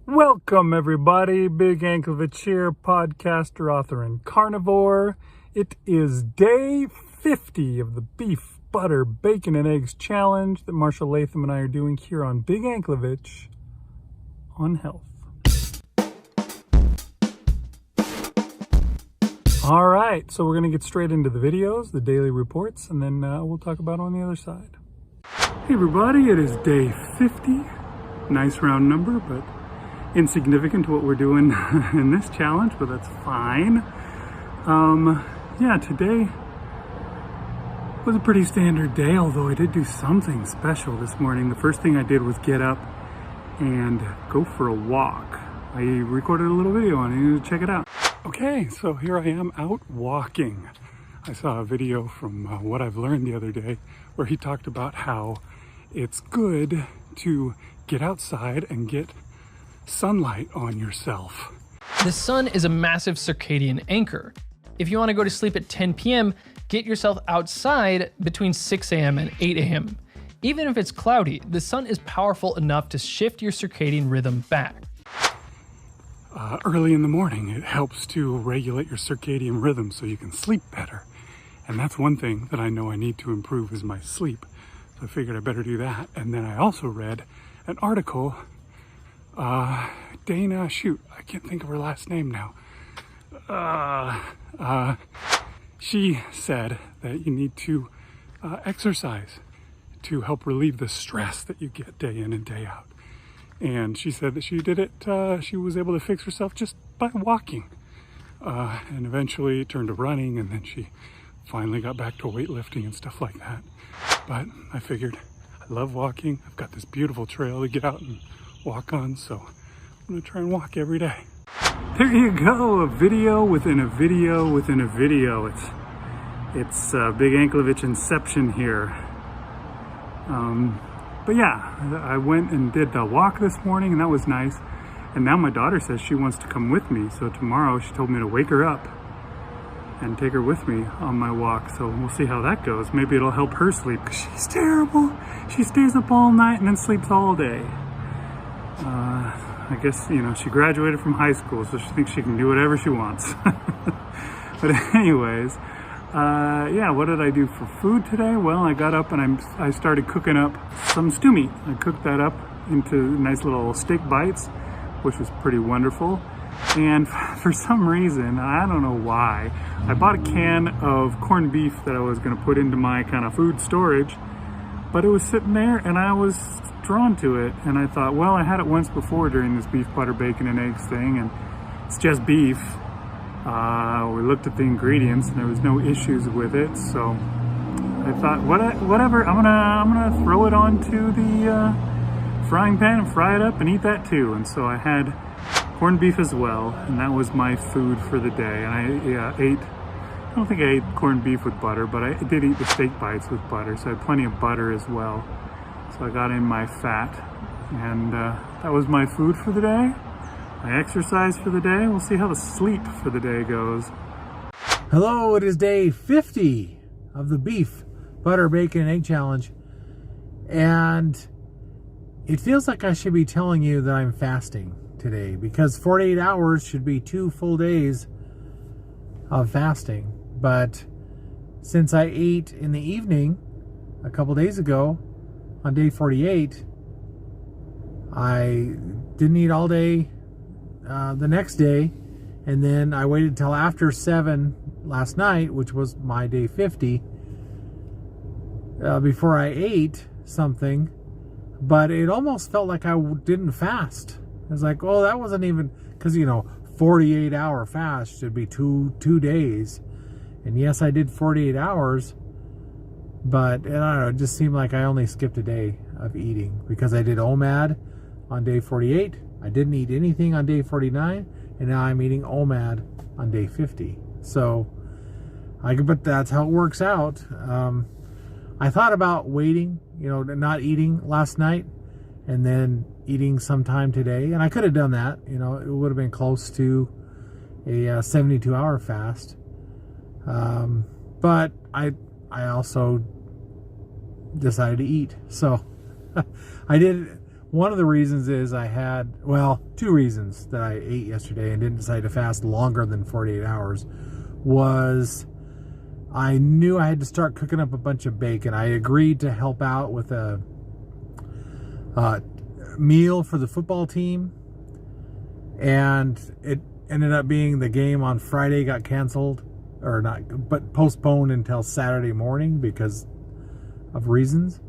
Welcome everybody, Big Anklevich here, podcaster, author, and carnivore. It is day 50 of the Beef, Butter, Bacon, and Eggs Challenge that Marshal and I are doing here on Big Anklevich on health. Alright, so we're going to get straight into the videos, the daily reports, and then we'll talk about it on the other side. Hey everybody, it is day 50. Nice round number, but insignificant to what we're doing in this challenge, but that's fine. Yeah, today was a pretty standard day, although I did do something special this morning. The first thing I did was get up and go for a walk. I recorded a little video on it, you need to check it out. Okay, so here I am out walking. I saw a video from What I've Learned the other day where he talked about how it's good to get outside and get sunlight on yourself. The sun is a massive circadian anchor. If you want to go to sleep at 10 p.m., get yourself outside between 6 a.m. and 8 a.m. Even if it's cloudy, the sun is powerful enough to shift your circadian rhythm back. Early in the morning, it helps to regulate your circadian rhythm so you can sleep better. And that's one thing that I know I need to improve is my sleep. So I figured I better do that. And then I also read an article Dana, shoot, I can't think of her last name now. She said that you need to exercise to help relieve the stress that you get day in and day out. And she said that she did it, she was able to fix herself just by walking. And eventually it turned to running, and then she finally got back to weightlifting and stuff like that. But I figured, I love walking. I've got this beautiful trail to get out and walk on, so I'm gonna try and walk every day. There you go, a video within a video within a video. It's Big Anklevich inception here. But yeah, I went and did the walk this morning, and that was nice. And now my daughter says she wants to come with me, so tomorrow she told me to wake her up and take her with me on my walk. So we'll see how that goes. Maybe it'll help her sleep, because she's terrible. She stays up all night and then sleeps all day. I guess, you know, she graduated from high school, so she thinks she can do whatever she wants. But anyways, yeah, what did I do for food today? Well, I got up and I started cooking up some stew meat. I cooked that up into nice little steak bites, which was pretty wonderful. And for some reason, I don't know why, I bought a can of corned beef that I was going to put into my kind of food storage, but it was sitting there and I was drawn to it, and I thought, well, I had it once before during this beef, butter, bacon, and eggs thing, and it's just beef. We looked at the ingredients and there was no issues with it, so I thought, whatever, I'm gonna throw it onto the frying pan and fry it up and eat that too. And so I had corned beef as well, and that was my food for the day. And I don't think I ate corned beef with butter, but I did eat the steak bites with butter, so I had plenty of butter as well. So I got in my fat, and that was my food for the day. I exercised for the day. We'll see how the sleep for the day goes. Hello, it is day 50 of the Beef, Butter, Bacon, and Egg Challenge. And it feels like I should be telling you that I'm fasting today, because 48 hours should be 2 full days of fasting. But since I ate in the evening a couple days ago, on day 48, I didn't eat all day the next day, and then I waited till after 7 last night, which was my day 50, before I ate something. But it almost felt like I didn't fast. I was like, oh, that wasn't even, because, you know, 48-hour fast should be two days. And yes, I did 48 hours, but, and I don't know, it just seemed like I only skipped a day of eating, because I did OMAD on day 48. I didn't eat anything on day 49, and now I'm eating OMAD on day 50. So, but that's how it works out. I thought about waiting, you know, not eating last night, and then eating sometime today, and I could have done that. You know, it would have been close to a 72-hour fast. But I also decided to eat. So I did one of the reasons is I had, well, two reasons that I ate yesterday and didn't decide to fast longer than 48 hours was I knew I had to start cooking up a bunch of bacon. I agreed to help out with a meal for the football team, and it ended up being the game on Friday got canceled, or not, but postponed until Saturday morning because of reasons.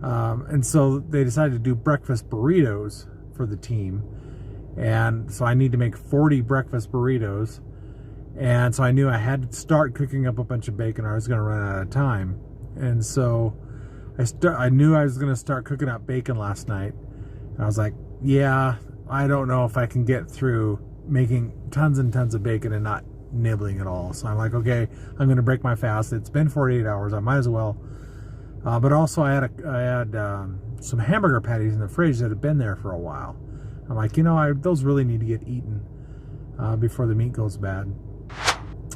And so they decided to do breakfast burritos for the team. And so I need to make 40 breakfast burritos. And so I knew I had to start cooking up a bunch of bacon or I was going to run out of time. And so I knew I was going to start cooking up bacon last night. And I was like, yeah, I don't know if I can get through making tons and tons of bacon and not nibbling at all. So I'm like, okay, I'm going to break my fast. It's been 48 hours. I might as well. But also I had some hamburger patties in the fridge that had been there for a while. I'm like, those really need to get eaten before the meat goes bad.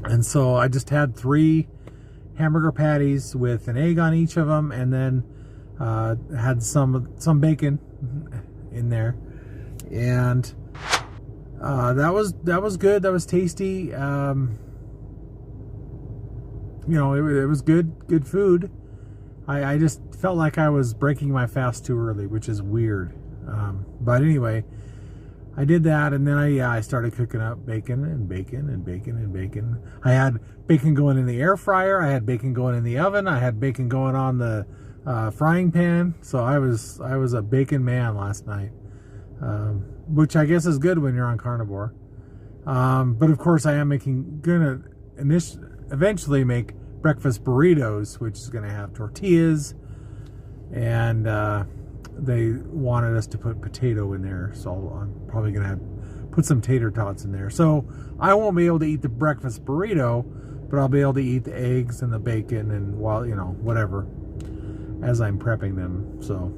And so I just had 3 hamburger patties with an egg on each of them, and then had some bacon in there, and that was good. That was tasty. It was good food. I just felt like I was breaking my fast too early, which is weird. But anyway, I did that, and then I started cooking up bacon and bacon and bacon and bacon. I had bacon going in the air fryer. I had bacon going in the oven. I had bacon going on the frying pan. So I was a bacon man last night, which I guess is good when you're on carnivore. But of course, I am gonna eventually make breakfast burritos, which is gonna have tortillas, and they wanted us to put potato in there, so I'm probably gonna put some tater tots in there. So I won't be able to eat the breakfast burrito, but I'll be able to eat the eggs and the bacon and whatever as I'm prepping them. So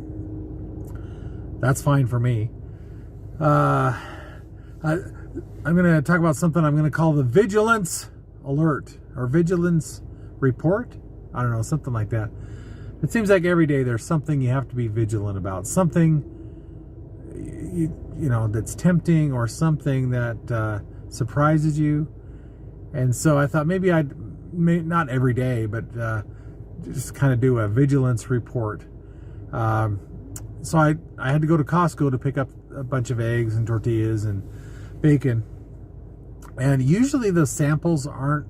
that's fine for me. I'm gonna talk about something I'm gonna call the vigilance alert or vigilance report. I don't know, something like that. It seems like every day there's something you have to be vigilant about, something that's tempting or something that surprises you. And so I thought maybe not every day, but just kind of do a vigilance report. So I had to go to Costco to pick up a bunch of eggs and tortillas and bacon. And usually the samples aren't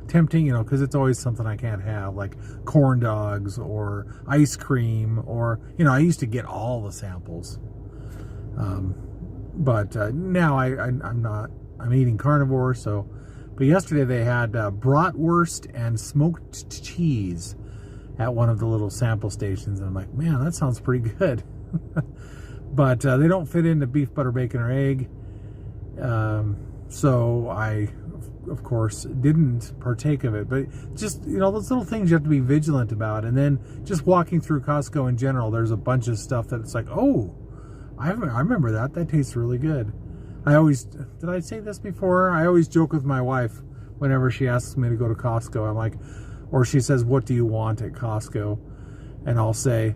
tempting, because it's always something I can't have, like corn dogs or ice cream, or I used to get all the samples, but now I'm not. I'm eating carnivore, so. But yesterday they had bratwurst and smoked cheese at one of the little sample stations, and I'm like, man, that sounds pretty good. But they don't fit into beef, butter, bacon, or egg, so I, of course, didn't partake of it. But just, those little things you have to be vigilant about. And then just walking through Costco in general, there's a bunch of stuff that's like, oh, I remember that. That tastes really good. Did I say this before? I always joke with my wife whenever she asks me to go to Costco. I'm like, or she says, what do you want at Costco? And I'll say,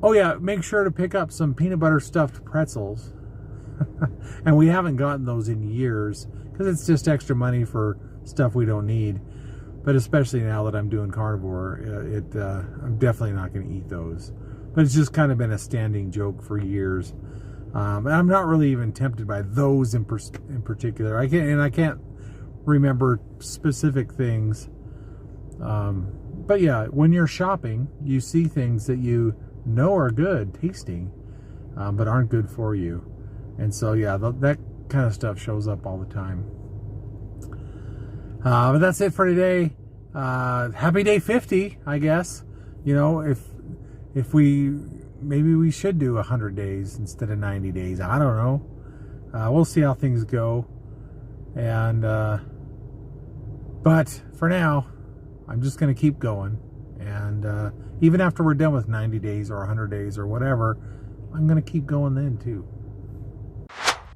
oh yeah, make sure to pick up some peanut butter stuffed pretzels. And we haven't gotten those in years because it's just extra money for stuff we don't need. But especially now that I'm doing carnivore, I'm definitely not going to eat those. But it's just kind of been a standing joke for years. And I'm not really even tempted by those in particular. I can't remember specific things. But yeah, when you're shopping, you see things that you know are good tasting, but aren't good for you. And so, yeah, that kind of stuff shows up all the time. But that's it for today. Happy day 50, I guess. If maybe we should do 100 days instead of 90 days. I don't know. We'll see how things go. And, but for now, I'm just going to keep going. And even after we're done with 90 days or 100 days or whatever, I'm going to keep going then too.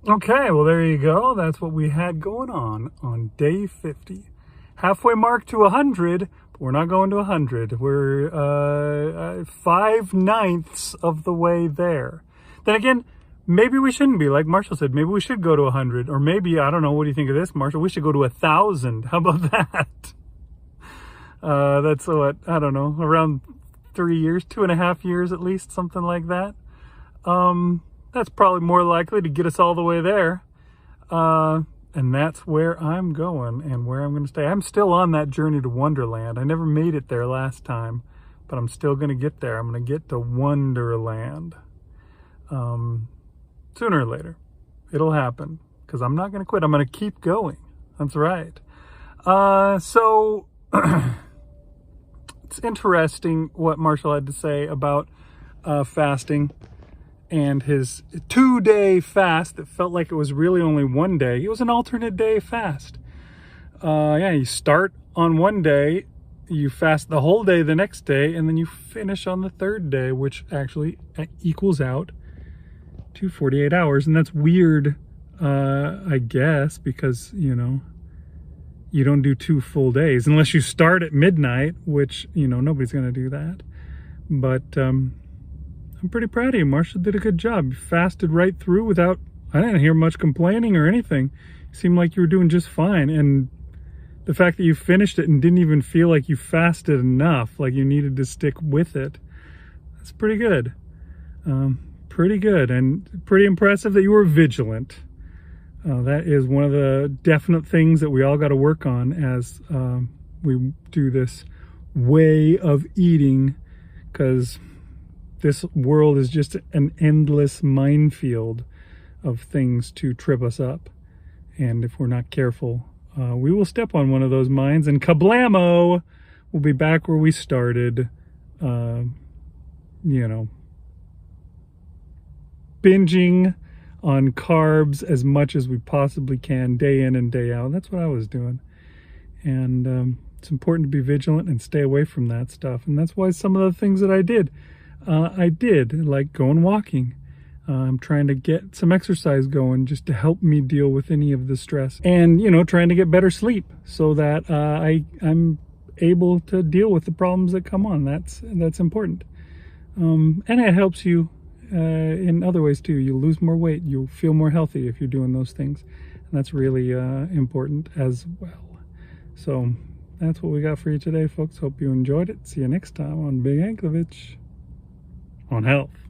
Okay, well, there you go. That's what we had going on day 50. Halfway mark to 100, We're not going to 100. We're 5/9 of the way there. Then again, maybe we shouldn't be. Like Marshall said, maybe we should go to 100. Or maybe, I don't know, what do you think of this, Marshall? We should go to 1,000. How about that? That's what, I don't know, around 3 years, 2.5 years at least, something like that. That's probably more likely to get us all the way there. And that's where I'm going and where I'm going to stay. I'm still on that journey to Wonderland. I never made it there last time, but I'm still going to get there. I'm going to get to Wonderland. Sooner or later, it'll happen because I'm not going to quit. I'm going to keep going. That's right. So it's interesting what Marshall had to say about fasting. And his 2-day fast that felt like it was really only 1 day. It was an alternate day fast. Yeah, you start on 1 day, you fast the whole day the next day, and then you finish on the 3rd day, which actually equals out to 48 hours. And that's weird, I guess, because, you know, you don't do 2 full days unless you start at midnight, which, you know, nobody's going to do that. But I'm pretty proud of you. Marshall did a good job. You fasted right through without, I didn't hear much complaining or anything. It seemed like you were doing just fine. And the fact that you finished it and didn't even feel like you fasted enough, like you needed to stick with it, that's pretty good. Pretty good, and pretty impressive that you were vigilant. That is one of the definite things that we all got to work on as we do this way of eating, because this world is just an endless minefield of things to trip us up. And if we're not careful, we will step on one of those mines and kablamo, we'll be back where we started, you know, binging on carbs as much as we possibly can, day in and day out. That's what I was doing. And it's important to be vigilant and stay away from that stuff. And that's why some of the things that I did, like going walking. I'm trying to get some exercise going just to help me deal with any of the stress. And, you know, trying to get better sleep so that I'm able to deal with the problems that come on. That's important. And it helps you in other ways too. You'll lose more weight. You'll feel more healthy if you're doing those things. And that's really important as well. So that's what we got for you today, folks. Hope you enjoyed it. See you next time on Big Anklevich on health.